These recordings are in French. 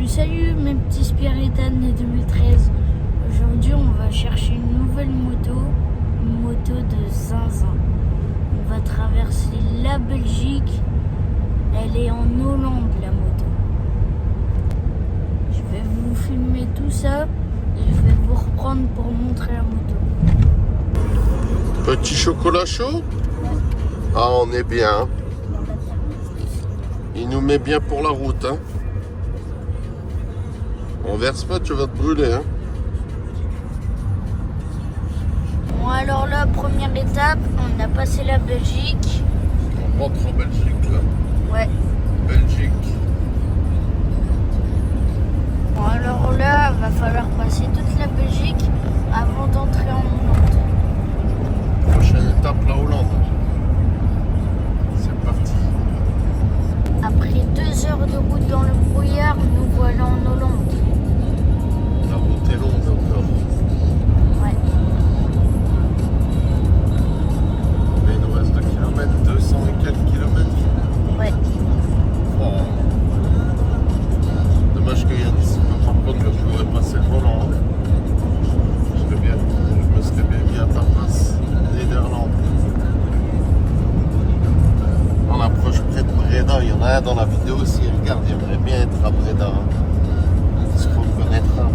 Salut mes petits Spiritan de 2013. Aujourd'hui on va chercher une nouvelle moto, une moto de zinzin. On va traverser la Belgique. Elle est en Hollande la moto. Je vais vous filmer tout ça et je vais vous reprendre pour montrer la moto. Petit chocolat chaud? Ah, on est bien. Il nous met bien pour la route. Hein. On verse pas, tu vas te brûler. Hein. Bon alors là, première étape, on a passé la Belgique. On rentre en Belgique là. Ouais. Belgique. Bon alors là, va falloir passer toute la Belgique avant d'entrer en Hollande. Prochaine étape, la Hollande. C'est parti. Après 2 heures de route dans le brouillard, nous voilà en Hollande. La route est longue encore. Ouais. Mais il nous reste 2 km, 200 et quelques kilomètres. Ouais. Oh. Dommage que Yannis ne peut pas prendre que je pourrais passer le volant. Hein. Je me serais bien mis à ta place. Néderlande. On approche près de Breda. Il y en a un dans la vidéo aussi. Regarde, il aimerait bien être à Breda. Hein. Est-ce qu'on le connaîtra?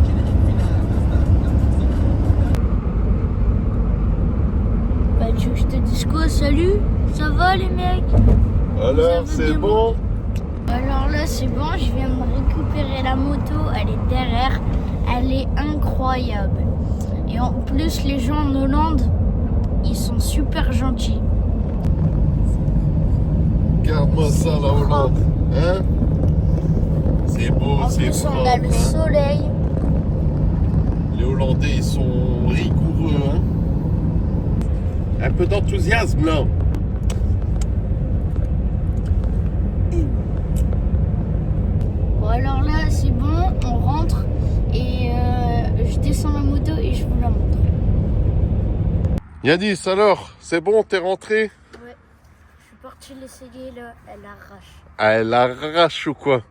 Bah tu veux que je te dise quoi? Salut? Ça va les mecs? Alors, c'est bon? Alors là c'est bon, je viens de récupérer la moto, elle est derrière, elle est incroyable. Et en plus les gens en Hollande, ils sont super gentils. Regarde-moi ça, la Hollande. Hein? C'est beau, En c'est plus propre. on a le Hein? soleil. Les Hollandais, ils sont rigoureux. Hein? Un peu d'enthousiasme, là. Bon alors là c'est bon, on rentre et je descends la moto et je vous la montre. Yanis, alors, c'est bon, t'es rentré? Ouais, je suis parti l'essayer là, elle arrache. Ah, elle arrache ou quoi?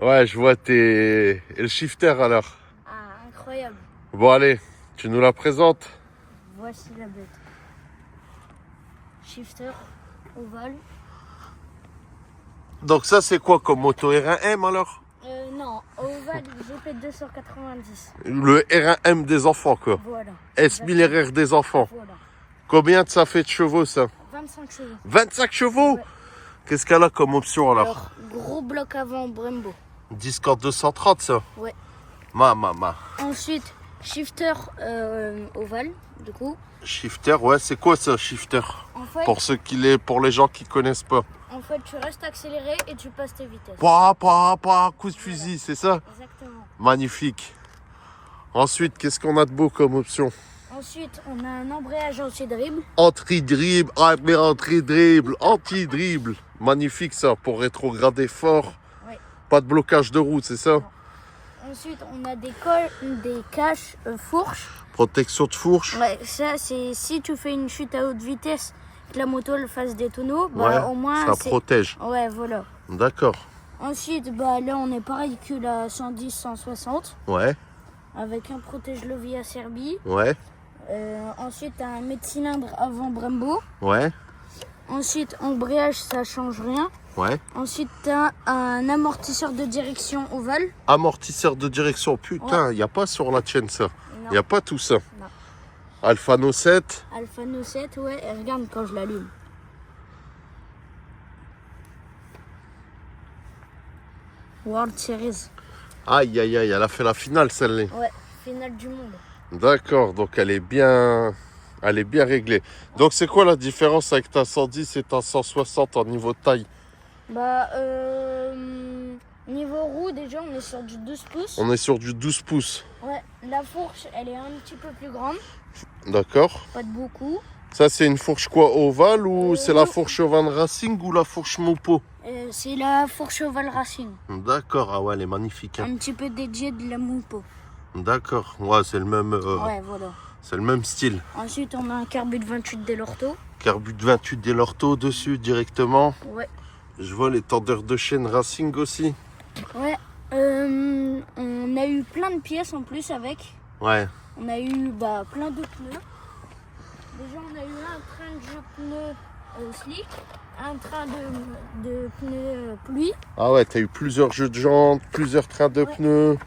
Ouais. Ouais, je vois tes... Et le shifter, alors? Ah, incroyable. Bon, allez, tu nous la présentes? Voici la bête. Shifter, ovale. Donc ça, c'est quoi comme moto? R1M, alors? Non, ovale GP290. Le R1M des enfants, quoi. Voilà. S1000 RR des enfants. Voilà. Combien ça fait de chevaux, ça? 25 chevaux. 25 chevaux? Ouais. Qu'est-ce qu'elle a comme option, alors? Alors, gros bloc avant Brembo. Discord 230, ça? Ouais. Ma. Ensuite, shifter ovale, du coup. Shifter, ouais, c'est quoi ça, shifter? Pour les gens qui connaissent pas. En fait, tu restes accéléré et tu passes tes vitesses. Coup de fusil, c'est ça? Exactement. Magnifique. Ensuite, qu'est-ce qu'on a de beau comme option? Ensuite, on a un embrayage anti-dribble. Anti-dribble. Magnifique ça, pour rétrograder fort. Ouais. Pas de blocage de route, c'est ça? Non. Ensuite, on a des caches fourches. Protection de fourche. Ouais, ça, c'est si tu fais une chute à haute vitesse, que la moto elle fasse des tonneaux, bah Ouais, au moins ça protège. Ouais, voilà. D'accord. Ensuite, bah là, on est pareil que la 110-160 Ouais, avec un protège-levier à Serbie. ouais, Ensuite, un mètre-cylindre avant Brembo. ouais, Ensuite, embrayage, ça change rien. ouais. Ensuite, t'as un amortisseur de direction ovale. Amortisseur de direction. Putain, il n'y a pas sur la chaîne ça. Il n'y a pas tout ça. Non. Alphano 7. Alphano 7, ouais, et regarde quand je l'allume. World Series. Aïe, elle a fait la finale celle-là. Ouais, finale du monde. D'accord, donc elle est bien réglée. Donc c'est quoi la différence avec ta 110 et ta 160 en niveau de taille? Bah, niveau roue, déjà, on est sur du 12 pouces. On est sur du 12 pouces. Ouais, la fourche, elle est un petit peu plus grande. D'accord. Pas de beaucoup. Ça c'est une fourche quoi, ovale ou c'est la fourche ovale racing ou la fourche Mopo? C'est la fourche ovale Racing. D'accord, ah ouais, elle est magnifique. Hein. Un petit peu dédiée de la Mopo. D'accord, ouais, c'est le même. Ouais, voilà. C'est le même style. Ensuite, on a un carbut de 28 Delorto. Carbut de 28 Delorto dessus directement. Ouais. Je vois les tendeurs de chaîne Racing aussi. Ouais. a eu plein de pièces en plus avec. Ouais. On a eu plein de pneus. Déjà, on a eu un train de jeu pneus slick, un train de pneus pluie. Ah ouais, t'as eu plusieurs jeux de jantes, plusieurs trains de pneus.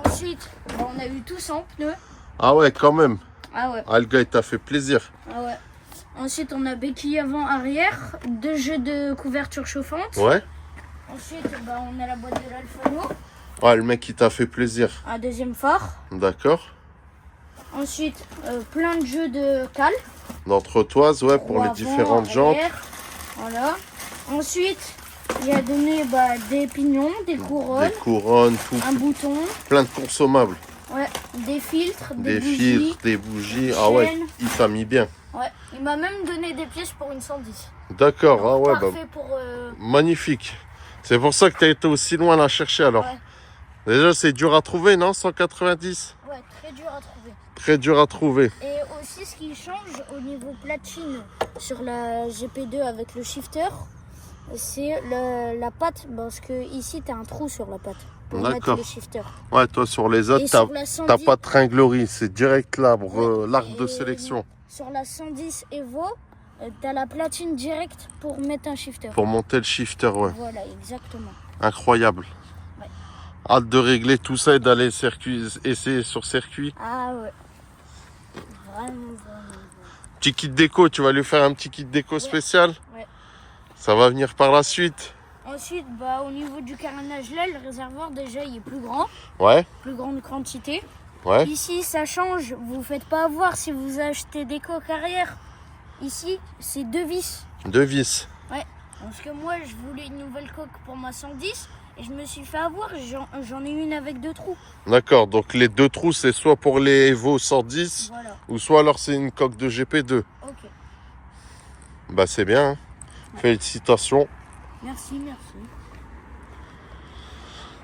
Ensuite, on a eu tout 100 pneus. Ah ouais, quand même. Ah ouais. Ah, le gars, il t'a fait plaisir. Ah ouais. Ensuite, on a béquille avant-arrière, 2 jeux de couverture chauffante. Ouais. Ensuite, on a la boîte de l'Alfano. Ouais, le mec, il t'a fait plaisir. Un deuxième phare. D'accord. Ensuite, plein de jeux de cale. D'entretoise, ouais, pour les Avant, différentes jantes. arrière. Voilà. Ensuite, il a donné des pignons, des couronnes, Des couronnes, tout. un bouton, Plein de consommables. ouais, des filtres, Des bougies. filtres, des bougies. Ah ouais, chaînes. il t'a mis bien. Ouais, il m'a même donné des pièces pour une 110. D'accord, ah ouais, Parfait pour... magnifique. C'est pour ça que t'as été aussi loin la chercher alors. Ouais. Déjà, c'est dur à trouver, non, 190? Ouais, très dur à trouver. Très dur à trouver. Et aussi, ce qui change au niveau platine sur la GP2 avec le shifter, c'est la patte, parce que ici, tu as un trou sur la patte pour mettre D'accord. le shifter. Ouais, toi, sur les autres, Et t'as sur la 110, t'as pas de tringlerie. C'est direct l'arbre, Ouais, l'arc de et sélection. Sur la 110 Evo, tu as la platine directe pour mettre un shifter. Pour monter le shifter, ouais. Voilà, exactement. Incroyable. Ouais. Hâte de régler tout ça et d'aller essayer sur circuit. Ah ouais. Vraiment. Petit kit déco, tu vas lui faire un petit kit déco spécial? Ouais. Ça va venir par la suite. Ensuite, au niveau du carénage là, le réservoir déjà il est plus grand, Ouais, plus grande quantité. ouais. Ici ça change, vous faites pas avoir si vous achetez des coques arrière. Ici c'est 2 vis. 2 vis. Ouais. Parce que moi je voulais une nouvelle coque pour ma 110 et je me suis fait avoir, j'en ai une avec 2 trous. D'accord, donc les 2 trous, c'est soit pour les Evo 110, Voilà. ou soit alors c'est une coque de GP2. Ok. Bah c'est bien, hein. Félicitations. Merci.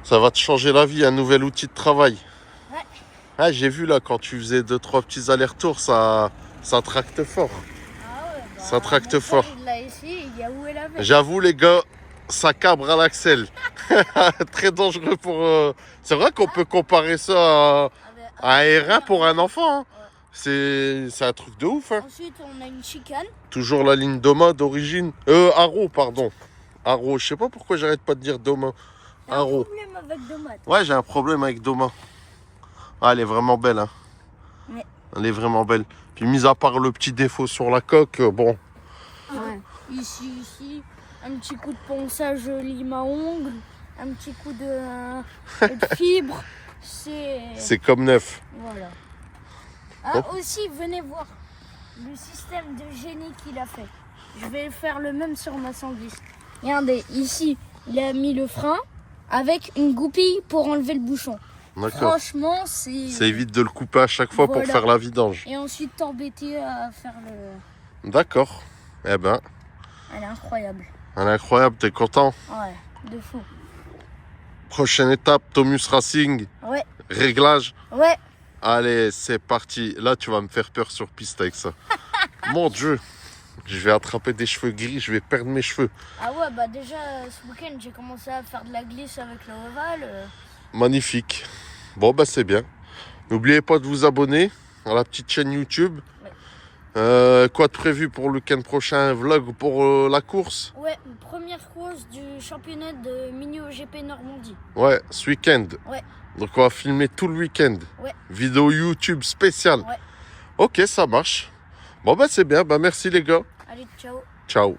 Ça va te changer la vie, un nouvel outil de travail. Ouais. Ah, j'ai vu là, quand tu faisais 2-3 petits allers-retours, ça tracte fort. Ah ouais, Ça tracte mon frère, fort. Il l'a essayé, il y a où elle avait. J'avoue les gars, ça cabre à l'axel. Très dangereux pour... C'est vrai qu'on peut comparer ça à un R1 pour un enfant. Hein. C'est un truc de ouf. Hein. Ensuite on a une chicane. Toujours la ligne Doma d'origine. Haro, pardon. Haro, je sais pas pourquoi j'arrête pas de dire Doma. T'as un Haro. problème avec Domat. Ouais, j'ai un problème avec Doma. Ah, elle est vraiment belle. Hein. Ouais. Elle est vraiment belle. Puis mis à part le petit défaut sur la coque, bon. Ouais. Ici, un petit coup de ponçage lime à ongles, un petit coup de fibre. C'est comme neuf. Voilà. Ah, aussi, venez voir le système de génie qu'il a fait. Je vais faire le même sur ma 110. Regardez, ici, il a mis le frein avec une goupille pour enlever le bouchon. D'accord. Franchement, Ça évite de le couper à chaque fois Voilà. pour faire la vidange. Et ensuite t'embêter à faire le... D'accord. Eh ben, Elle est incroyable. elle est incroyable, t'es content? Ouais, de fou. Prochaine étape, Tomus Racing, Ouais, réglage. ouais. Allez, c'est parti. Là, tu vas me faire peur sur piste avec ça. Mon Dieu, je vais attraper des cheveux gris, je vais perdre mes cheveux. Ah ouais, déjà ce week-end j'ai commencé à faire de la glisse avec le Oval. Magnifique. Bon, bah c'est bien. N'oubliez pas de vous abonner à la petite chaîne YouTube. Quoi de prévu pour le week-end prochain? Vlog pour la course? Ouais, première course du championnat de mini OGP Normandie. Ouais, ce week-end. Ouais. Donc on va filmer tout le week-end. Ouais. Vidéo YouTube spéciale. Ouais. Ok, ça marche. Bon, bah c'est bien. Bah merci les gars. Allez, ciao. Ciao.